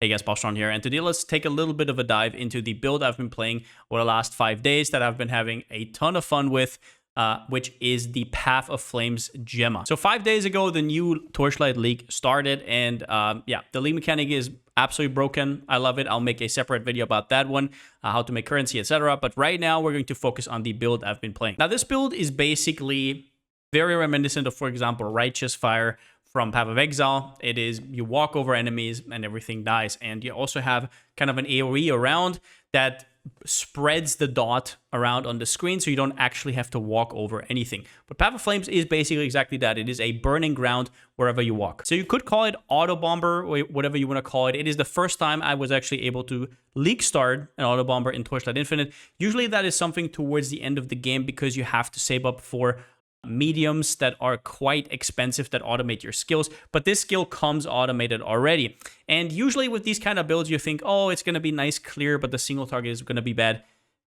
Hey guys, Palsteron here, and today let's take a little bit of a dive into the build I've been playing over the last 5 days that I've been having a ton of fun with, which is the Path of Flames Gemma. So 5 days ago, the new Torchlight League started, and yeah, the league mechanic is absolutely broken. I love it. I'll make a separate video about that one, how to make currency, etc. But right now, we're going to focus on the build I've been playing. Now, this build is basically very reminiscent of, for example, Righteous Fire from Path of Exile. It is you walk over enemies and everything dies, and you also have kind of an AoE around that spreads the dot around on the screen, so you don't actually have to walk over anything. But Path of Flames is basically exactly that. It is a burning ground wherever you walk. So you could call it auto bomber or whatever you want to call it. It is the first time I was actually able to league start an auto bomber in Torchlight Infinite. Usually that is something towards the end of the game because you have to save up for mediums that are quite expensive that automate your skills, but this skill comes automated already. And usually with these kind of builds, you think, oh, it's going to be nice clear, but the single target is going to be bad.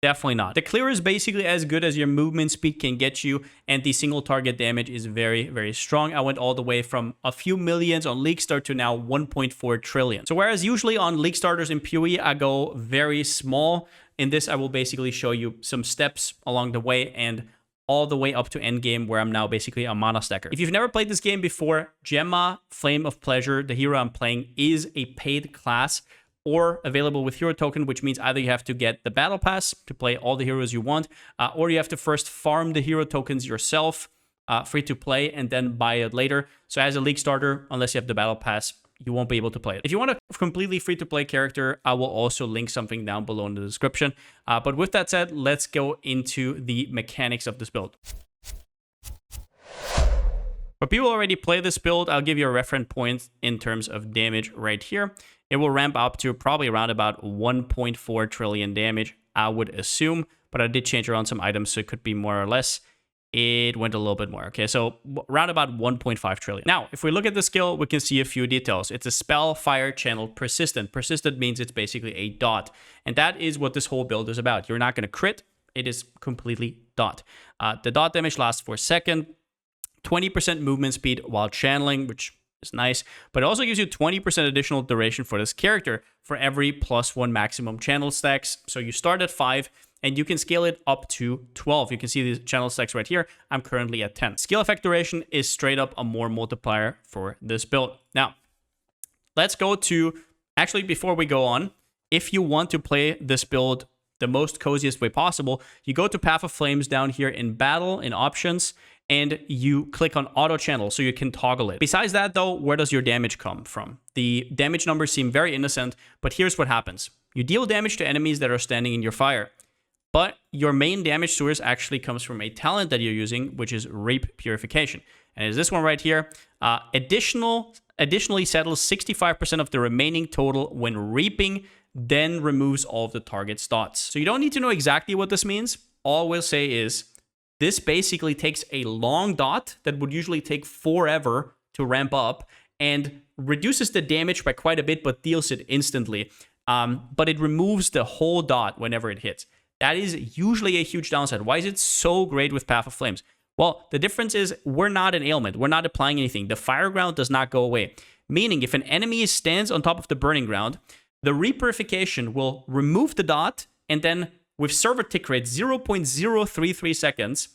Definitely not. The clear is basically as good as your movement speed can get you, and the single target damage is very, very strong. I went all the way from a few millions on League Start to now 1.4 trillion. So whereas usually on League Starters in PoE, I go very small, in this I will basically show you some steps along the way and all the way up to endgame, where I'm now basically a Manastacker. If you've never played this game before, Gemma, Flame of Pleasure, the hero I'm playing, is a paid class or available with hero token, which means either you have to get the battle pass to play all the heroes you want, or you have to first farm the hero tokens yourself, free to play, and then buy it later. So as a league starter, unless you have the battle pass, you won't be able to play it. If you want a completely free-to-play character, I will also link something down below in the description. But with that said, let's go into the mechanics of this build. For people who already play this build, I'll give you a reference point in terms of damage right here. It will ramp up to probably around about 1.4 trillion damage, I would assume. But I did change around some items, so it could be more or less. It went a little bit more. Okay, so around about 1.5 trillion. Now, if we look at the skill, we can see a few details. It's a spell, fire, channeled, persistent. Persistent means it's basically a dot. And that is what this whole build is about. You're not going to crit. It is completely dot. The dot damage lasts for a second. 20% movement speed while channeling, which is nice. But it also gives you 20% additional duration for this character for every +1 maximum channel stacks. So you start at 5. And you can scale it up to 12. You can see the channel stacks right here. I'm currently at 10. Skill effect duration is straight up a more multiplier for this build. Now, let's go to, actually, before we go on, if you want to play this build the most coziest way possible, you go to Path of Flames down here in Battle, in Options, and you click on Auto Channel so you can toggle it. Besides that, though, where does your damage come from? The damage numbers seem very innocent, but here's what happens. You deal damage to enemies that are standing in your fire. But your main damage source actually comes from a talent that you're using, which is Reap Purification. And it's this one right here. Additionally settles 65% of the remaining total when reaping, then removes all of the target's dots. So you don't need to know exactly what this means. All we'll say is this basically takes a long dot that would usually take forever to ramp up and reduces the damage by quite a bit, but deals it instantly. But it removes the whole dot whenever it hits. That is usually a huge downside. Why is it so great with Path of Flames? Well, the difference is we're not an ailment. We're not applying anything. The fire ground does not go away. Meaning if an enemy stands on top of the burning ground, the repurification will remove the dot, and then with server tick rate 0.033 seconds,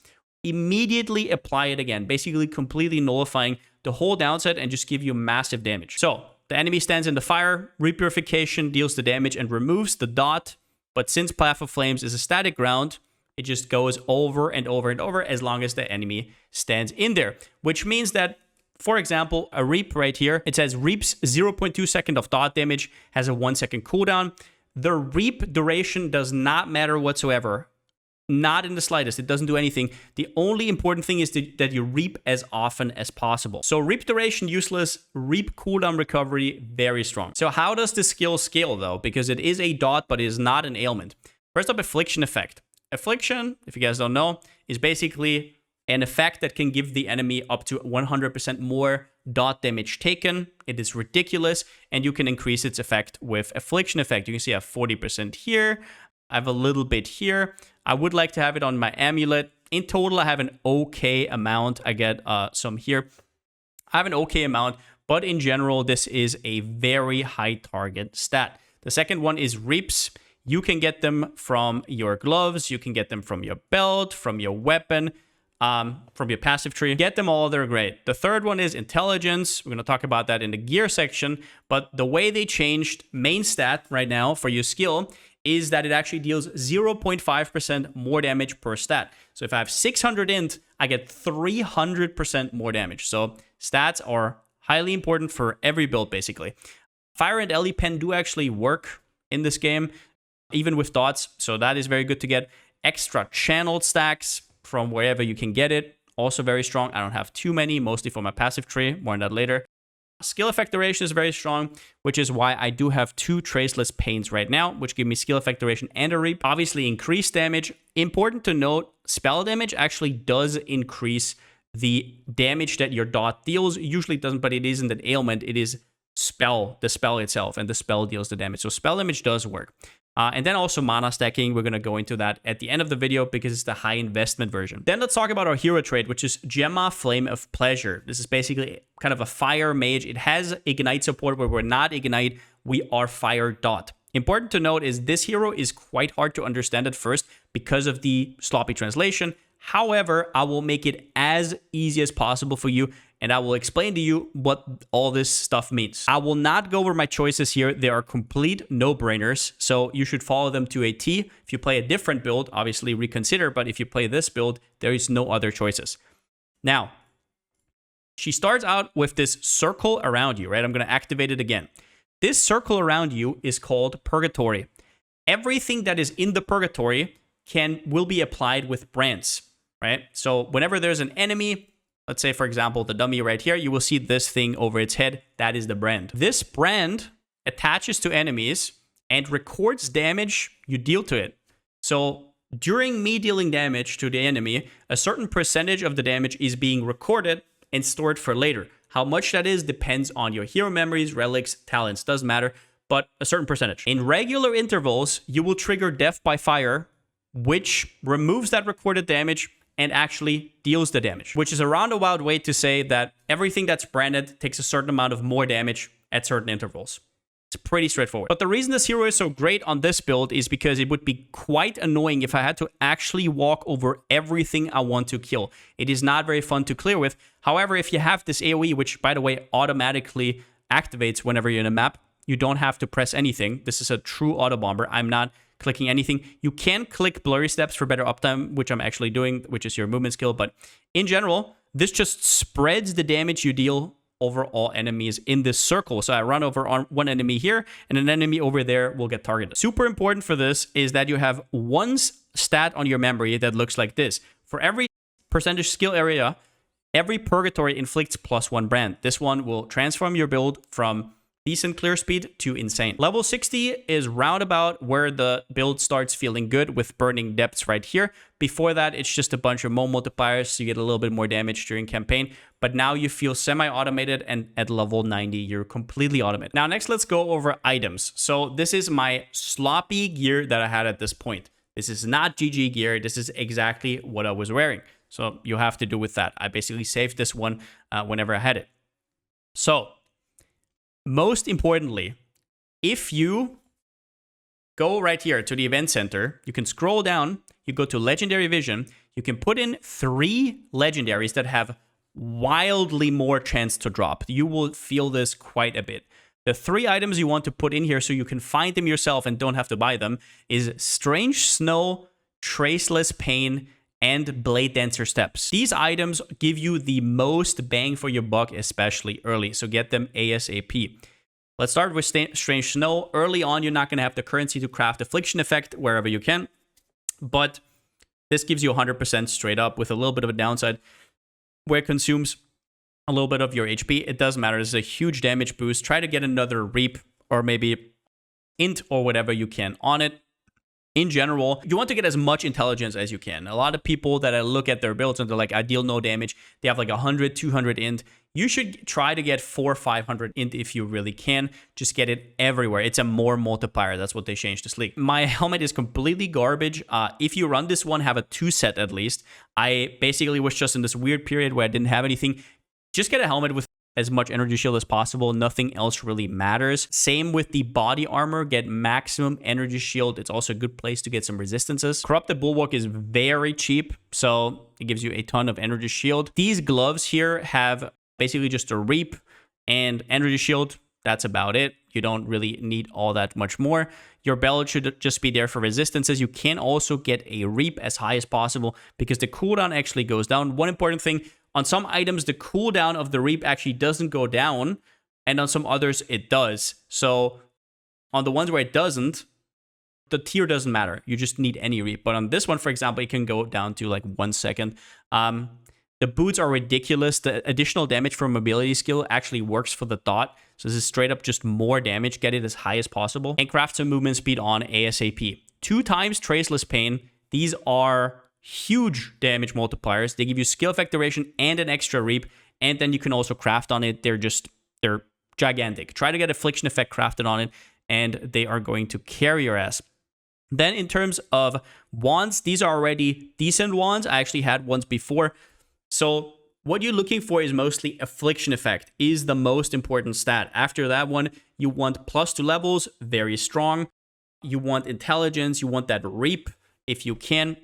immediately apply it again, basically completely nullifying the whole downside and just give you massive damage. So the enemy stands in the fire, repurification deals the damage and removes the dot. But since Path of Flames is a static ground, it just goes over and over and over as long as the enemy stands in there. Which means that, for example, a Reap right here, it says Reaps 0.2 second of dot damage, has a 1 second cooldown. The Reap duration does not matter whatsoever. Not in the slightest. It doesn't do anything. The only important thing is that you reap as often as possible. So Reap duration useless, Reap cooldown recovery very strong. So how does the skill scale though? Because it is a dot, but it is not an ailment. First up, Affliction effect. Affliction, if you guys don't know, is basically an effect that can give the enemy up to 100% more dot damage taken. It is ridiculous, and you can increase its effect with Affliction effect. You can see I have 40% here. I have a little bit here. I would like to have it on my amulet. In total, I have an okay amount. I get some here. I have an okay amount, but in general, this is a very high target stat. The second one is reaps. You can get them from your gloves, you can get them from your belt, from your weapon, from your passive tree. Get them all, they're great. The third one is intelligence. We're going to talk about that in the gear section, but the way they changed main stat right now for your skill is that it actually deals 0.5% more damage per stat. So if I have 600 int, I get 300% more damage. So stats are highly important for every build, basically. Fire and Ellie Pen do actually work in this game, even with dots, so that is very good to get. Extra channeled stacks from wherever you can get it, also very strong. I don't have too many, mostly for my passive tree, more on that later. Skill effect duration is very strong, which is why I do have 2 traceless pains right now, which give me skill effect duration and a reap. Obviously, increased damage. Important to note, spell damage actually does increase the damage that your dot deals. Usually it doesn't, but it isn't an ailment. It is the spell itself, and the spell deals the damage. So spell damage does work. And then also mana stacking. We're going to go into that at the end of the video because it's the high investment version. Then let's talk about our hero trait, which is Gemma, Flame of Pleasure. This is basically kind of a fire mage. It has ignite support, where we're not ignite, we are fire dot. Important to note is this hero is quite hard to understand at first because of the sloppy translation. However, I will make it as easy as possible for you, and I will explain to you what all this stuff means. I will not go over my choices here. They are complete no-brainers, so you should follow them to a T. If you play a different build, obviously reconsider, but if you play this build, there is no other choices. Now, she starts out with this circle around you, right? I'm going to activate it again. This circle around you is called Purgatory. Everything that is in the Purgatory will be applied with brands, right? So whenever there's an enemy, let's say, for example, the dummy right here, you will see this thing over its head. That is the brand. This brand attaches to enemies and records damage you deal to it. So during me dealing damage to the enemy, a certain percentage of the damage is being recorded and stored for later. How much that is depends on your hero memories, relics, talents, doesn't matter, but a certain percentage. In regular intervals, you will trigger Death by Fire, which removes that recorded damage and actually deals the damage, which is a roundabout way to say that everything that's branded takes a certain amount of more damage at certain intervals. It's pretty straightforward. But the reason this hero is so great on this build is because it would be quite annoying if I had to actually walk over everything I want to kill. It is not very fun to clear with. However, if you have this AoE, which, by the way, automatically activates whenever you're in a map, you don't have to press anything. This is a true auto bomber. I'm not clicking anything. You can click blurry steps for better uptime, which I'm actually doing, which is your movement skill. But in general, this just spreads the damage you deal over all enemies in this circle. So I run over on one enemy here, and an enemy over there will get targeted. Super important for this is that you have one stat on your memory that looks like this. For every percentage skill area, every Purgatory inflicts +1 brand. This one will transform your build from decent clear speed to insane. Level 60 is roundabout where the build starts feeling good with Burning Depths right here. Before that, it's just a bunch of mo multipliers, so you get a little bit more damage during campaign. But now you feel semi-automated, and at level 90, you're completely automated. Now, next, let's go over items. So this is my sloppy gear that I had at this point. This is not GG gear. This is exactly what I was wearing. So you have to do with that. I basically saved this one whenever I had it. So most importantly, if you go right here to the event center, you can scroll down, you go to Legendary Vision, you can put in 3 legendaries that have wildly more chance to drop. You will feel this quite a bit. The 3 items you want to put in here so you can find them yourself and don't have to buy them is Strange Snow, Traceless Pain, and Blade Dancer Steps. These items give you the most bang for your buck, especially early, so get them ASAP. Let's start with Strange Snow. Early on, you're not going to have the currency to craft Affliction Effect wherever you can, but this gives you 100% straight up with a little bit of a downside where it consumes a little bit of your HP. It doesn't matter. This is a huge damage boost. Try to get another Reap or maybe Int or whatever you can on it. In general, you want to get as much intelligence as you can. A lot of people that I look at their builds and they're like, I deal no damage. They have like 100, 200 int. You should try to get 400, 500 int if you really can. Just get it everywhere. It's a more multiplier. That's what they changed this league. My helmet is completely garbage. If you run this one, have a 2 set at least. I basically was just in this weird period where I didn't have anything. Just get a helmet with as much energy shield as possible. Nothing else really matters. Same with the body armor. Get maximum energy shield. It's also a good place to get some resistances. Corrupted Bulwark is very cheap, so it gives you a ton of energy shield. These gloves here have basically just a reap and energy shield. That's about it. You don't really need all that much more. Your belt should just be there for resistances. You can also get a reap as high as possible because the cooldown actually goes down. One important thing, on some items, the cooldown of the reap actually doesn't go down, and on some others, it does. So on the ones where it doesn't, the tier doesn't matter. You just need any reap. But on this one, for example, it can go down to like 1 second. The boots are ridiculous. The additional damage from mobility skill actually works for the dot. So this is straight up just more damage. Get it as high as possible. And craft some movement speed on ASAP. 2 times Traceless Pain. These are huge damage multipliers. They give you skill effect duration and an extra reap. And then you can also craft on it. They're gigantic. Try to get Affliction effect crafted on it, and they are going to carry your ass. Then in terms of wands, these are already decent wands. I actually had ones before. So what you're looking for is mostly Affliction effect is the most important stat. After that one, you want +2 levels, very strong. You want intelligence, you want that reap if you can.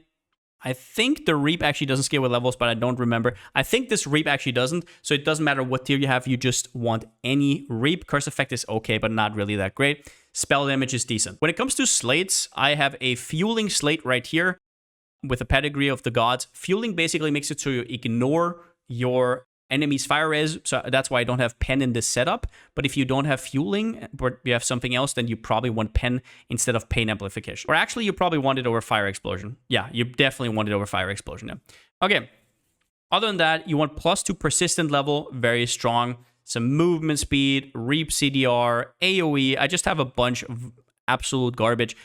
I think the reap actually doesn't scale with levels, but I don't remember. I think this reap actually doesn't, so it doesn't matter what tier you have, you just want any reap. Curse effect is okay, but not really that great. Spell damage is decent. When it comes to slates, I have a fueling slate right here with a pedigree of the gods. Fueling basically makes it so you ignore your enemy's fire res, so that's why I don't have pen in this setup. But if you don't have fueling, but you have something else, then you probably want pen instead of pain amplification. Or actually, you probably want it over fire explosion. Yeah, you definitely want it over fire explosion. Yeah. Okay. Other than that, you want +2 persistent level, very strong. Some movement speed, reap CDR, AoE. I just have a bunch of absolute garbage.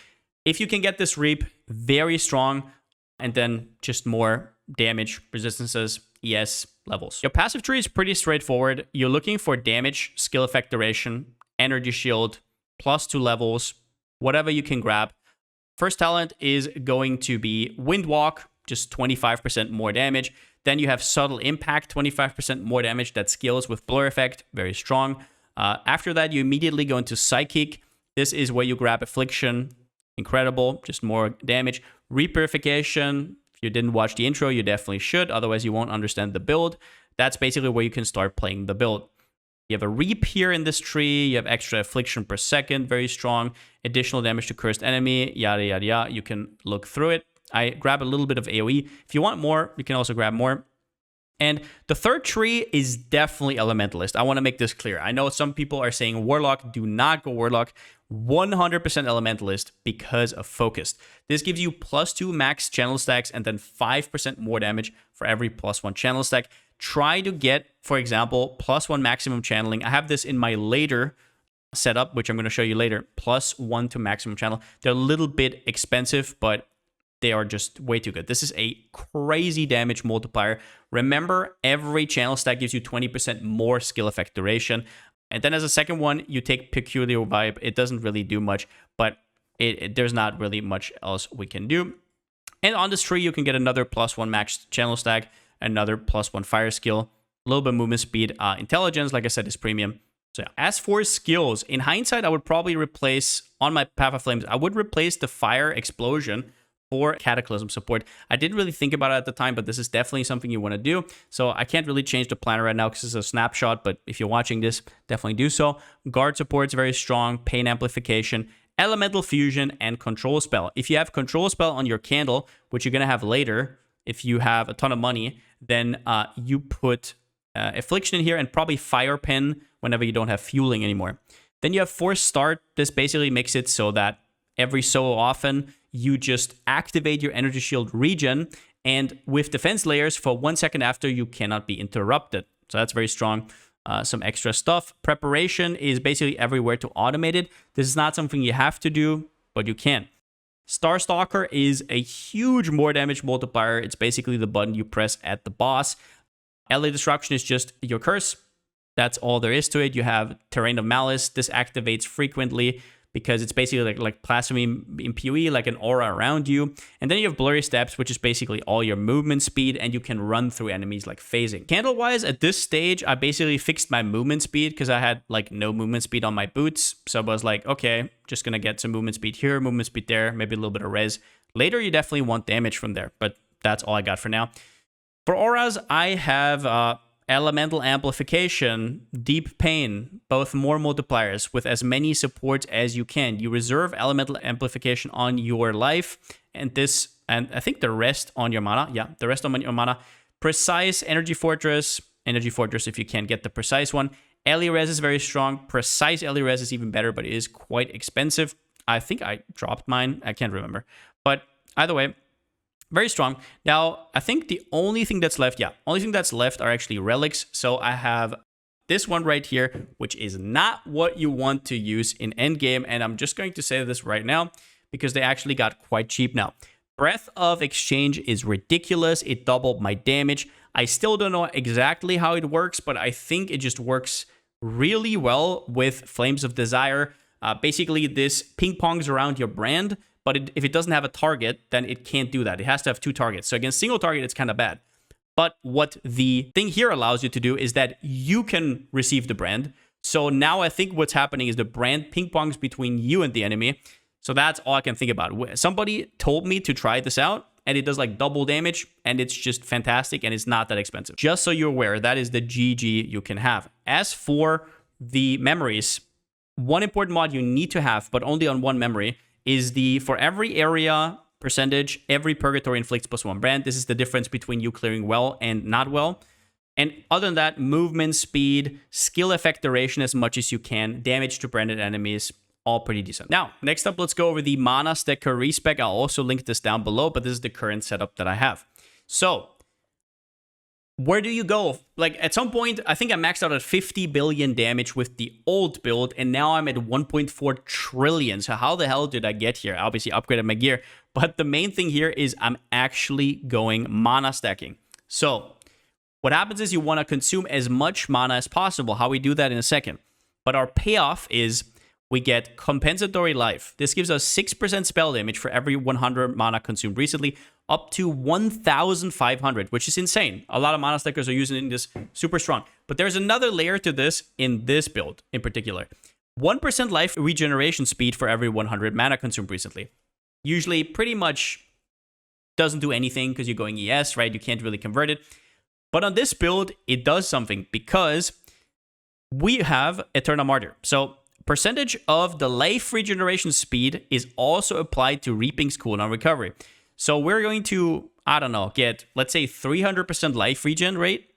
If you can get this reap, very strong. And then just more damage, resistances, ES levels. Your passive tree is pretty straightforward. You're looking for damage, skill effect duration, energy shield, +2 levels, whatever you can grab. First talent is going to be Windwalk, just 25% more damage. Then you have Subtle Impact, 25% more damage. That scales with Blur effect, very strong. After that, you immediately go into Psychic. This is where you grab Affliction, incredible, just more damage. Repurification, if you didn't watch the intro, you definitely should. Otherwise, you won't understand the build. That's basically where you can start playing the build. You have a Reap here in this tree. You have extra Affliction per second, very strong. Additional damage to cursed enemy, yada, yada, yada. You can look through it. I grab a little bit of AoE. If you want more, you can also grab more. And the third tree is definitely Elementalist. I want to make this clear. I know some people are saying Warlock. Do not go Warlock. 100% Elementalist because of Focused. This gives you +2 max channel stacks and then 5% more damage for every +1 channel stack. Try to get, for example, +1 maximum channeling. I have this in my later setup, which I'm going to show you later. +1 to maximum channel. They're a little bit expensive, but they are just way too good. This is a crazy damage multiplier. Remember, every channel stack gives you 20% more skill effect duration. And then as a second one, you take Peculiar Vibe. It doesn't really do much, but there's not really much else we can do. And on this tree, you can get another +1 max channel stack, another +1 fire skill, a little bit of movement speed. Intelligence, like I said, is premium. So as for skills, in hindsight, I would probably replace, on my Path of Flames, I would replace the fire explosion for Cataclysm support. I didn't really think about it at the time, but this is definitely something you want to do. So I can't really change the plan right now because it's a snapshot, but if you're watching this, definitely do so. Guard support is very strong, pain amplification, elemental fusion, and control spell. If you have control spell on your candle, which you're going to have later, if you have a ton of money, then you put Affliction in here and probably Fire Pen whenever you don't have fueling anymore. Then you have Force Start. This basically makes it so that every so often, you just activate your energy shield regen, and with defense layers, for 1 second after, you cannot be interrupted. So that's very strong. Some extra stuff. Preparation is basically everywhere to automate it. This is not something you have to do, but you can. Starstalker is a huge more damage multiplier. It's basically the button you press at the boss. LA Disruption is just your curse. That's all there is to it. You have Terrain of Malice. This activates frequently. because it's basically like Palsteron in PoE, like an aura around you. And then you have Blurry Steps, which is basically all your movement speed, and you can run through enemies like phasing. Candle-wise, at this stage, I basically fixed my movement speed because I had like no movement speed on my boots. So I was like, okay, just gonna get some movement speed here, movement speed there, maybe a little bit of res. Later, you definitely want damage from there, but that's all I got for now. For auras, I have Elemental Amplification, Deep Pain, both more multipliers with as many supports as you can. You reserve Elemental Amplification on your life, and I think the rest on your mana. Yeah, the rest on your mana. Precise Energy Fortress if you can't get the precise one. Ellie Res is very strong. Precise Ellie Res is even better, but it is quite expensive. I think I dropped mine. I can't remember. But either way, very strong. Now, I think the only thing that's left, are actually relics. So I have this one right here, which is not what you want to use in endgame. And I'm just going to say this right now because they actually got quite cheap now. Breath of Exchange is ridiculous. It doubled my damage. I still don't know exactly how it works, but I think it just works really well with Flames of Desire. Basically, this ping-pongs around your brand. But if it doesn't have a target, then it can't do that. It has to have two targets. So against single target, it's kind of bad. But what the thing here allows you to do is that you can receive the brand. So now I think what's happening is the brand ping-pongs between you and the enemy. So that's all I can think about. Somebody told me to try this out, and it does like double damage, and it's just fantastic, and it's not that expensive. Just so you're aware, that is the GG you can have. As for the memories, one important mod you need to have, but only on one memory, is the for every area percentage, every purgatory inflicts +1 brand. This is the difference between you clearing well and not well. And other than that, movement speed, skill effect duration as much as you can, damage to branded enemies, all pretty decent. Now, next up, let's go over the Manastacker respec. I'll also link this down below, but this is the current setup that I have. So, where do you go? Like, at some point, I think I maxed out at 50 billion damage with the old build, and now I'm at 1.4 trillion. So how the hell did I get here? I obviously upgraded my gear, but the main thing here is I'm actually going mana stacking. So what happens is you want to consume as much mana as possible. How we do that in a second. But our payoff is we get compensatory life. This gives us 6% spell damage for every 100 mana consumed recently, up to 1,500, which is insane. A lot of Manastackers are using this super strong. But there's another layer to this in this build in particular. 1% life regeneration speed for every 100 mana consumed recently. Usually pretty much doesn't do anything because you're going ES, right? You can't really convert it. But on this build, it does something because we have Eterna Martyr. So percentage of the life regeneration speed is also applied to Reaping's cooldown recovery. So we're going to, I don't know, get, let's say 300% life regen rate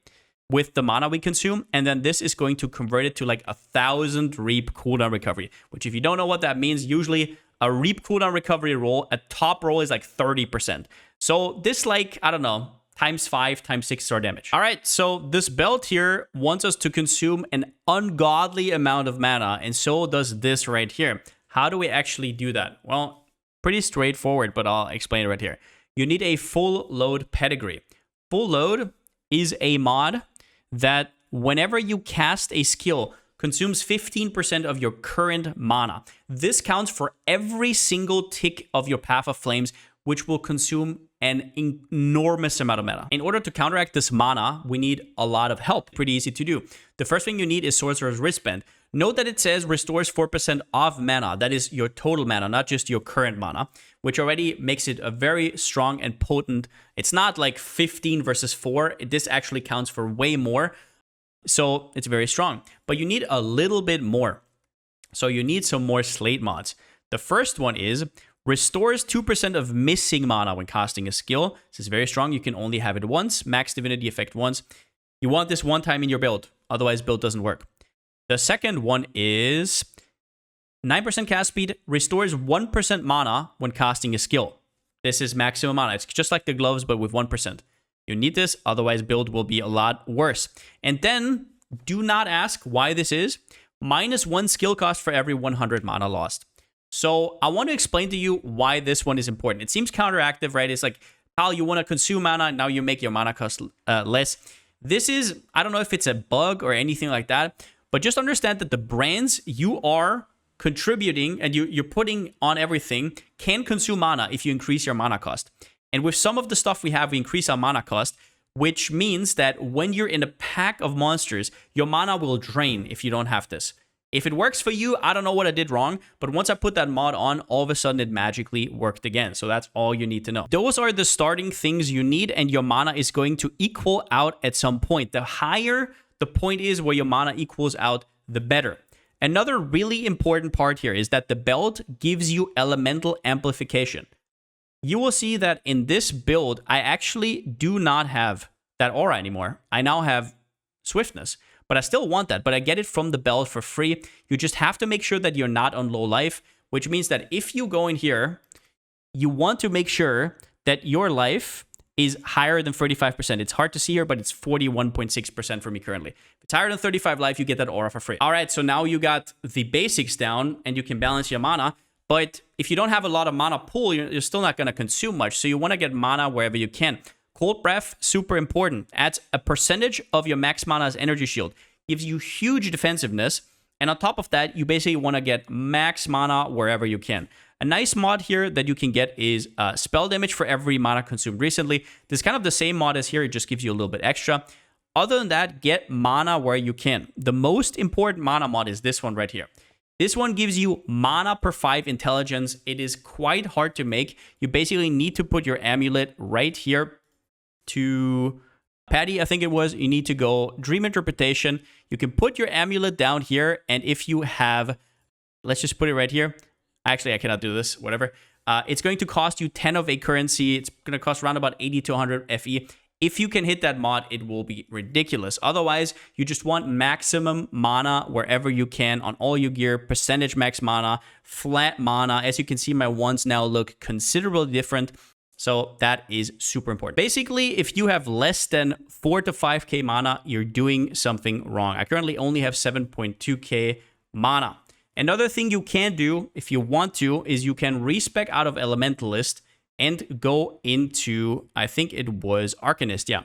with the mana we consume. And then this is going to convert it to like 1,000 Reap cooldown recovery, which if you don't know what that means, usually a Reap cooldown recovery roll, a top roll is like 30%. So this like, I don't know, times 5, times 6 star damage. All right, so this belt here wants us to consume an ungodly amount of mana, and so does this right here. How do we actually do that? Well, pretty straightforward, but I'll explain it right here. You need a full load pedigree. Full load is a mod that whenever you cast a skill, consumes 15% of your current mana. This counts for every single tick of your Path of Flames, which will consume an enormous amount of mana. In order to counteract this mana, we need a lot of help. Pretty easy to do. The first thing you need is Sorcerer's Wristband. Note that it says restores 4% of mana. That is your total mana, not just your current mana, which already makes it a very strong and potent. It's not like 15 versus 4. This actually counts for way more. So it's very strong. But you need a little bit more. So you need some more Slate mods. The first one is restores 2% of missing mana when casting a skill. This is very strong. You can only have it once. Max divinity effect once. You want this one time in your build. Otherwise, build doesn't work. The second one is 9% cast speed. Restores 1% mana when casting a skill. This is maximum mana. It's just like the gloves, but with 1%. You need this. Otherwise, build will be a lot worse. And then, do not ask why this is. -1 skill cost for every 100 mana lost. So I want to explain to you why this one is important. It seems counteractive, right? It's like, Pal, you want to consume mana, now you make your mana cost less. This is, I don't know if it's a bug or anything like that, but just understand that the brands you are contributing and you're putting on everything can consume mana if you increase your mana cost. And with some of the stuff we have, we increase our mana cost, which means that when you're in a pack of monsters, your mana will drain if you don't have this. If it works for you, I don't know what I did wrong, but once I put that mod on, all of a sudden it magically worked again. So that's all you need to know. Those are the starting things you need, and your mana is going to equal out at some point. The higher the point is where your mana equals out, the better. Another really important part here is that the belt gives you elemental amplification. You will see that in this build, I actually do not have that aura anymore. I now have swiftness. But I still want that, but I get it from the belt for free. You just have to make sure that you're not on low life, which means that if you go in here, you want to make sure that your life is higher than 35%. It's hard to see here, but it's 41.6% for me currently. If it's higher than 35 life, you get that aura for free. All right, so now you got the basics down and you can balance your mana. But if you don't have a lot of mana pool, you're still not going to consume much. So you want to get mana wherever you can. Cold Breath, super important. Adds a percentage of your max mana as energy shield. Gives you huge defensiveness. And on top of that, you basically want to get max mana wherever you can. A nice mod here that you can get is spell damage for every mana consumed recently. This is kind of the same mod as here. It just gives you a little bit extra. Other than that, get mana where you can. The most important mana mod is this one right here. This one gives you mana per 5 intelligence. It is quite hard to make. You basically need to put your amulet right here to Patty, I think it was. You need to go Dream Interpretation. You can put your amulet down here, and if you have, let's just put it right here. Actually, I cannot do this, whatever. It's going to cost you 10 of a currency. It's going to cost around about 80 to 100 FE. If you can hit that mod, it will be ridiculous. Otherwise, you just want maximum mana wherever you can on all your gear, percentage max mana, flat mana. As you can see, my ones now look considerably different. So that is super important. Basically, if you have less than 4 to 5k mana, you're doing something wrong. I currently only have 7.2k mana. Another thing you can do, if you want to, is you can respec out of Elementalist and go into, I think it was Arcanist, yeah.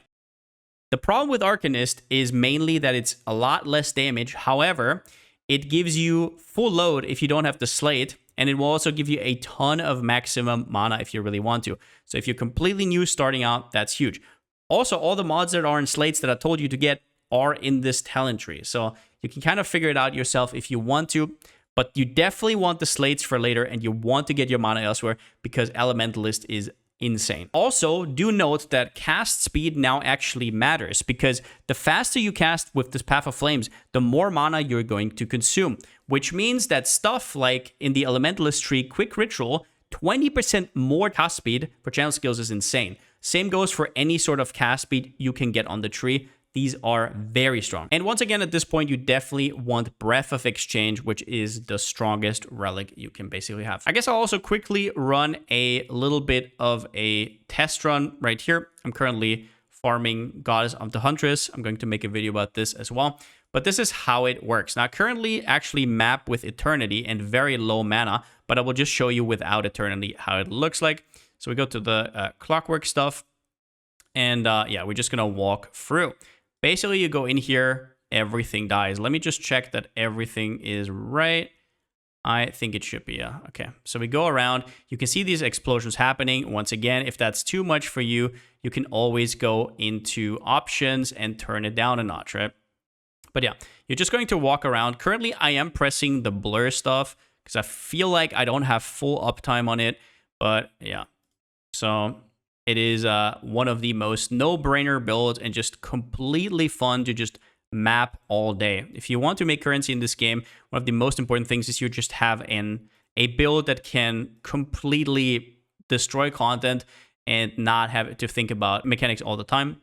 The problem with Arcanist is mainly that it's a lot less damage. However, it gives you full load if you don't have the Slate, and it will also give you a ton of maximum mana if you really want to. So if you're completely new starting out, that's huge. Also, all the mods that are in Slates that I told you to get are in this talent tree. So you can kind of figure it out yourself if you want to. But you definitely want the Slates for later, and you want to get your mana elsewhere because Elementalist is insane. Also, do note that cast speed now actually matters, because the faster you cast with this Path of Flames, the more mana you're going to consume, which means that stuff like in the Elementalist tree, Quick Ritual, 20% more cast speed for channel skills is insane. Same goes for any sort of cast speed you can get on the tree. These are very strong. And once again, at this point, you definitely want Breath of Exchange, which is the strongest relic you can basically have. I guess I'll also quickly run a little bit of a test run right here. I'm currently farming Goddess of the Huntress. I'm going to make a video about this as well. But this is how it works. Now, I currently actually map with Eternity and very low mana, but I will just show you without Eternity how it looks like. So we go to the clockwork stuff, and yeah, we're just gonna walk through. Basically, you go in here, everything dies. Let me just check that everything is right. I think it should be, yeah. Okay, so we go around. You can see these explosions happening. Once again, if that's too much for you, you can always go into options and turn it down a notch, right? But yeah, you're just going to walk around. Currently, I am pressing the blur stuff because I feel like I don't have full uptime on it. But yeah, so it is one of the most no-brainer builds and just completely fun to just map all day. If you want to make currency in this game, one of the most important things is you just have a build that can completely destroy content and not have to think about mechanics all the time.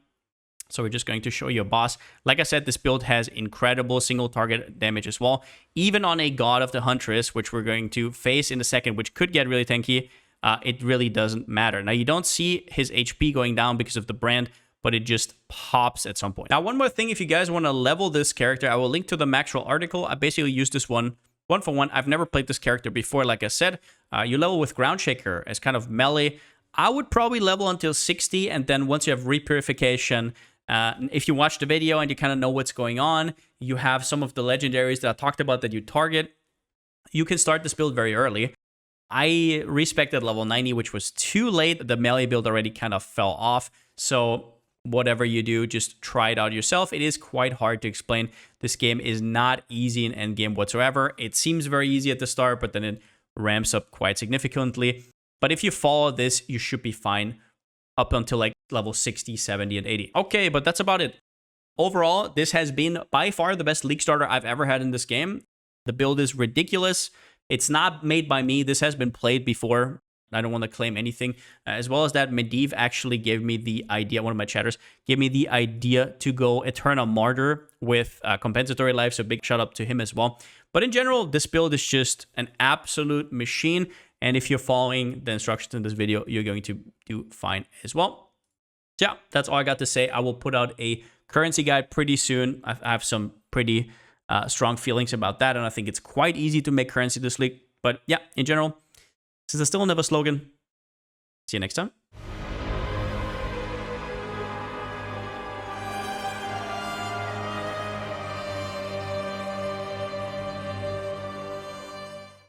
So we're just going to show you a boss. Like I said, this build has incredible single target damage as well. Even on a God of the Huntress, which we're going to face in a second, which could get really tanky, it really doesn't matter. Now, you don't see his HP going down because of the brand, but it just pops at some point. Now, one more thing, if you guys want to level this character, I will link to the Maxwell article. I basically used this one for one. I've never played this character before. Like I said, you level with Ground Shaker as kind of melee. I would probably level until 60, and then once you have Repurification, if you watch the video and you kind of know what's going on, you have some of the legendaries that I talked about that you target. you can start this build very early. I respected level 90, which was too late. The melee build already kind of fell off. So whatever you do, just try it out yourself. It is quite hard to explain. This game is not easy in endgame whatsoever. It seems very easy at the start, but then it ramps up quite significantly. But if you follow this, you should be fine up until like level 60, 70, and 80. Okay, but that's about it. Overall, this has been by far the best League starter I've ever had in this game. The build is ridiculous. It's not made by me. This has been played before. I don't want to claim anything. As well as that, Medivh actually gave me the idea, one of my chatters, gave me the idea to go Eternal Martyr with compensatory life, so big shout out to him as well. But in general, this build is just an absolute machine, and if you're following the instructions in this video, you're going to do fine as well. So yeah, that's all I got to say. I will put out a currency guide pretty soon. I have some pretty strong feelings about that, and I think it's quite easy to make currency this league. But yeah, in general, since I still don't have a slogan, see you next time.